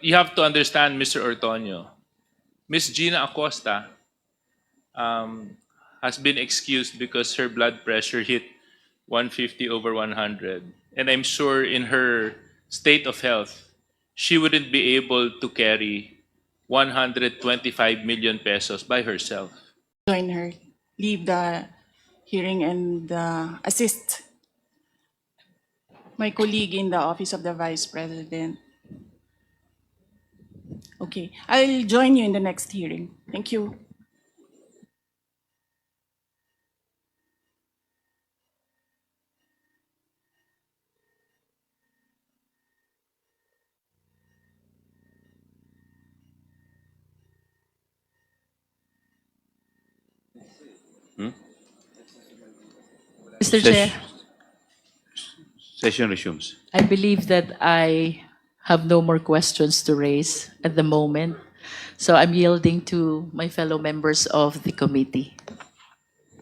you have to understand, Mr. Ortonio, Miss Gina Acosta has been excused because her blood pressure hit 150 over 100. And I'm sure in her state of health, she wouldn't be able to carry 125 million pesos by herself. Join her, leave the hearing and assist my colleague in the Office of the Vice President. Okay, I'll join you in the next hearing. Thank you. Mr. Chair, Session resumes. I believe that I have no more questions to raise at the moment. So I'm yielding to my fellow members of the committee.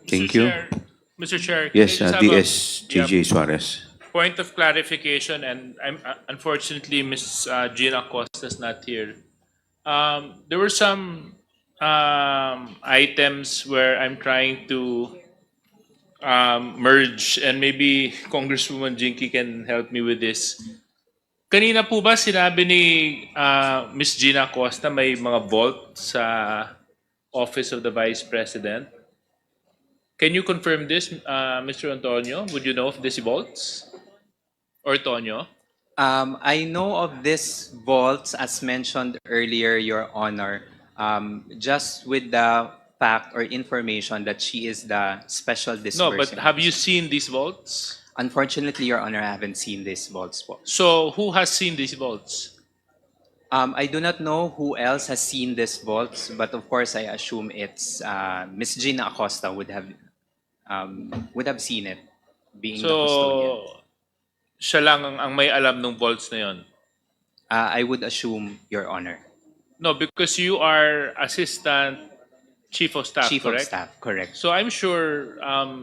Thank Mr. you. Chair, Mr. Chair, can Yes, I just have DS yeah, JJ Suarez. point of clarification? And I'm unfortunately Ms. Gina Acosta is not here. There were some items where I'm trying to merge, and maybe Congresswoman Jinky can help me with this. Kanina po ba sinabi ni Ms. Gina Acosta may mga vault sa Office of the Vice President? Can you confirm this, Mr. Antonio? Would you know of these vaults? Or Tonyo? I know of this vaults as mentioned earlier, Your Honor, just with the fact or information that she is the special No, disbursing. but have you seen these vaults? Unfortunately, Your Honor, I haven't seen these vaults po. So who has seen these vaults? I do not know who else has seen these vaults, but of course, I assume it's Miss Gina Acosta would have seen it, being the custodian. So siya lang ang may alam ng vaults na yon. I would assume, Your Honor. No, because you are Assistant Chief of Staff, Chief correct? of Staff, correct. So I'm sure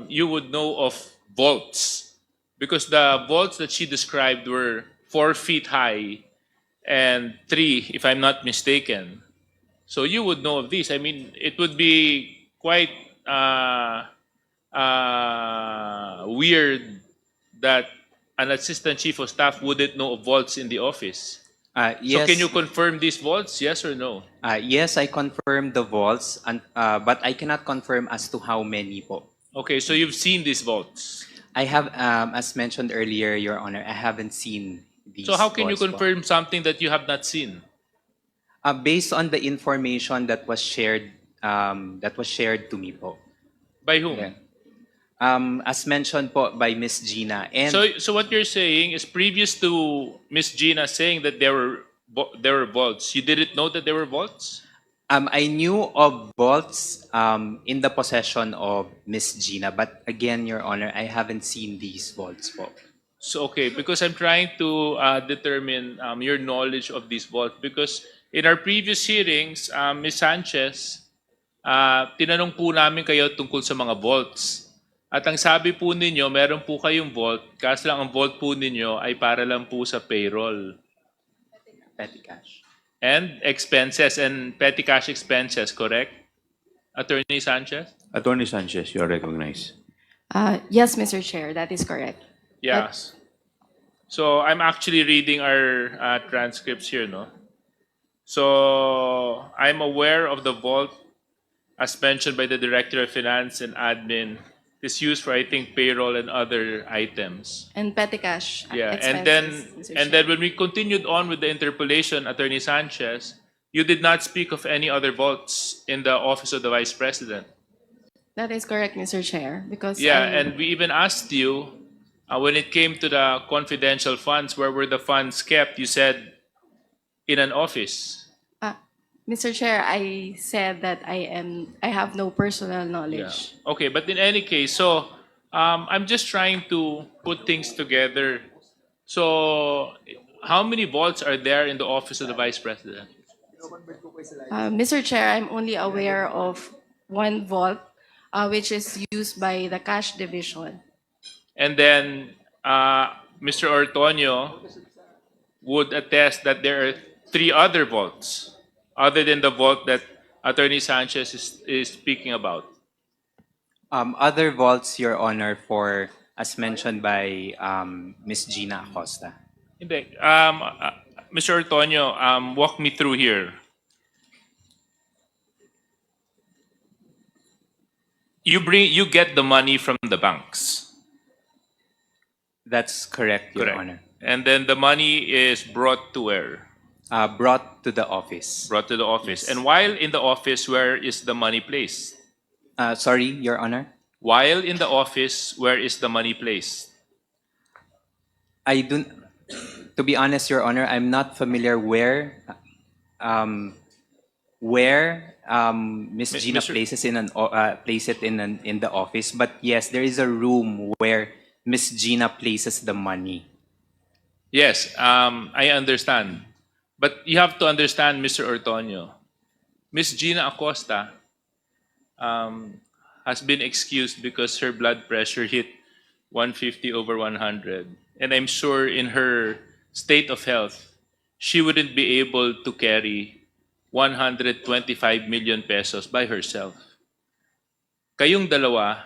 you would know of vaults because the vaults that she described were 4 feet high and 3, if I'm not mistaken. So you would know of these. I mean, it would be quite weird that an assistant chief of staff wouldn't know of vaults in the office. Yes. So can you confirm these vaults? Yes or no? Yes, I confirm the vaults, but I cannot confirm as to how many po. Okay, so you've seen these vaults. I have, as mentioned earlier, Your Honor, I haven't seen these. So how can you vaults po. confirm something that you have not seen? Based on the information that was shared to me po. By whom? Yeah. As mentioned po by Miss Gina, and So what you're saying is previous to Miss Gina saying that there were vaults, you didn't know that there were vaults? I knew of vaults in the possession of Miss Gina, but again, Your Honor, I haven't seen these vaults po. So okay, because I'm trying to determine your knowledge of these vaults because in our previous hearings, Ms. Sanchez, tinanong po namin kayo tungkol sa mga vaults. At ang sabi po ninyo, meron po kayong vault, kaso lang ang vault po ninyo ay para lang po sa payroll. Petty cash. And expenses and petty cash expenses, correct? Attorney Sanchez? Attorney Sanchez, you are recognized. Yes, Mr. Chair, that is correct. Yes. So I'm actually reading our transcripts here, no? So I'm aware of the vault as mentioned by the Director of Finance and Admin. It's used for, I think, payroll and other items. And petty cash Yeah, expenses, Mr. and Chair. then when we continued on with the interpolation, Attorney Sanchez, you did not speak of any other vaults in the Office of the Vice President. That is correct, Mr. Chair, because Yeah, and we even asked you when it came to the confidential funds, where were the funds kept? You said in an office. Mr. Chair, I said that I have no personal Yeah. knowledge. Okay, but in any case, so I'm just trying to put things together. So how many vaults are there in the Office of the Vice President? Mr. Chair, I'm only aware of one vault, which is used by the cash division. And then Mr. Ortonio would attest that there are 3 other vaults other than the vault that Attorney Sanchez is speaking about? Other vaults, Your Honor, for as mentioned by Ms. Gina Acosta. Hindi. Mr. Ortonio, walk me through here. You get the money from the banks. That's correct, Your Correct. Honor. And then the money is brought to where? Brought to the office. Brought to the office. Yes. And while in the office, where is the money placed? Sorry, Your Honor. While in the office, where is the money placed? I don't. To be honest, Your Honor, I'm not familiar where Ms. Mi- Gina Mr. place it in the office. But yes, there is a room where Ms. Gina places the money. Yes, I understand. But you have to understand, Mr. Ortonio, Miss Gina Acosta has been excused because her blood pressure hit 150 over 100. And I'm sure in her state of health, she wouldn't be able to carry 125 million pesos by herself. Kayong dalawa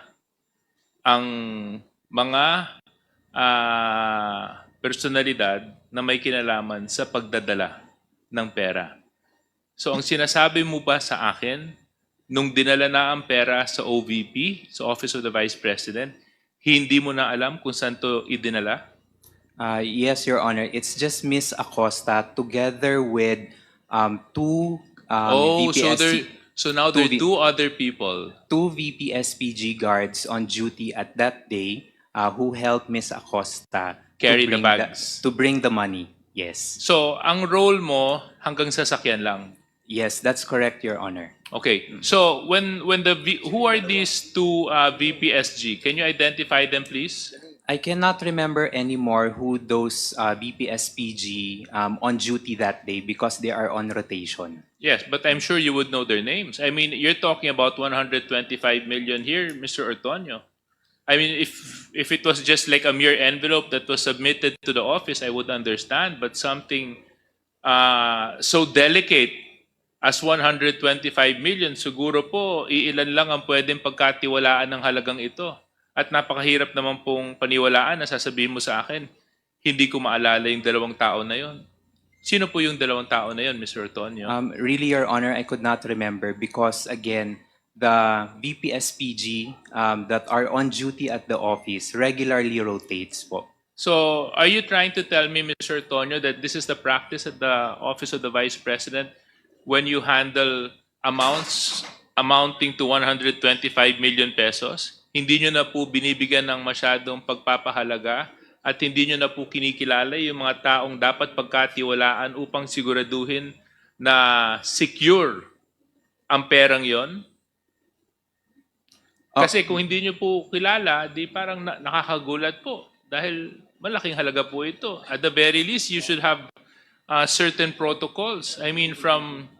ang mga personalidad na may kinalaman sa pagdadala ng pera. So ang sinasabi mo ba sa akin, nung dinala na ang pera sa OVP, sa Office of the Vice President, hindi mo na alam kung saan to idinala? Yes, Your Honor. It's just Ms. Acosta together with two So now there are two V- 2 other people. two VPSPG guards on duty at that day who helped Ms. Acosta Carry the bring bags. to bring the money. Yes. So ang role mo hanggang sasakyan lang. Yes, that's correct, Your Honor. Okay. So who are these 2 VPSG? Can you identify them, please? I cannot remember anymore who those VPSPG on duty that day because they are on rotation. Yes, but I'm sure you would know their names. I mean, you're talking about 125 million here, Mr. Ortonio. I mean, if it was just like a mere envelope that was submitted to the office, I would understand. But something so delicate as 125 million, siguro po, iilan lang ang pwedeng pagkatiwalaan ng halagang ito. At napakahirap naman pong paniwalaan na sasabihin mo sa akin, hindi ko maalala yung 2 tao na yon. Sino po yung 2 tao na yon, Mr. Ortonio? Really, Your Honor, I could not remember because, again, the VPSPG that are on duty at the office regularly rotates po. So, are you trying to tell me, Mr. Ortonio, that this is the practice at the Office of the Vice President when you handle amounts amounting to 125 million pesos? Hindi nyo na po binibigyan ng masyadong pagpapahalaga at hindi nyo na po kinikilala yung mga taong dapat pagkatiwalaan upang siguraduhin na secure ang perang yon? Kasi kung hindi nyo po kilala, di parang nakakagulat po dahil malaking halaga po ito. At the very least, you should have certain protocols. I mean, from